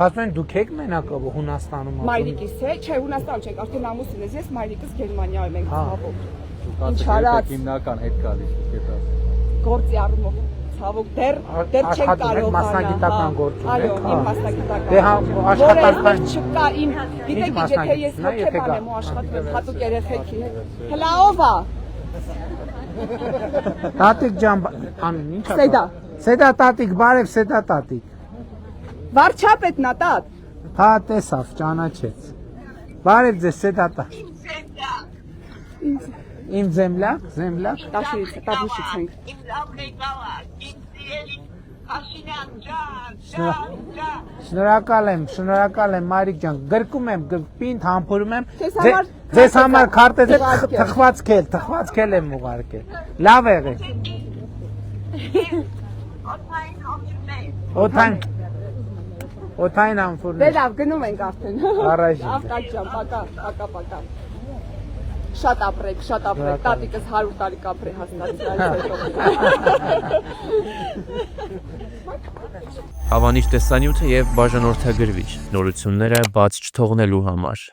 Ասում են դուք եք մենակ Հունաստանում։ Մայրիկիս է, չէ, Հունաստան չենք, արդեն ամուսին ես, մայրիկս Գերմանիայում ենք ցավոք։ Ինչ արած։ Հիմնական հետ գալիս, գետա։ Գործի առումով ցավոք դեռ չենք կարող մասնագիտական գործ ունեք։ Այո, իմ մասնագիտական։ Դե աշխատանքային չկա իմ, գիտեք, եթե ես հոգեբան եմ ու աշխատում եմ հատուկ երեխեքի հետ։ Հլա ով է։ Տատիկ ջան, անին ի՞նչ է։ Սեդա։ Սեդա տատիկ, բարև Սեդա տատիկ։ Վարչապետն է տատ։ Հա, տեսավ, ճանաչեց։ Բարև ձեզ Սեդա տատ։ Իմ земляк, земляк։ Տաշից ենք։ Իմ լավնեկավա, իմ սիրելի Փաշինյան ջան, Շնորհակալ եմ Մարիկ ջան, գրկում եմ, պինդ համբուրում եմ։ Ձեզ համար քարտեզ թխվածքել եմ ուղարկել։ Լավ եղեք։ Օթային ամփուրներ։ Դե լավ, գնում ենք արդեն։ Առայժմ։ Լավ տաճան, պակա։ Շատ ապրեք, տատիկս 100 տարի կապրե հաստատ։ Հավանիչ տեսանյութը եւ բաժանորդագրվիչ նորությունները բաց չթողնելու համար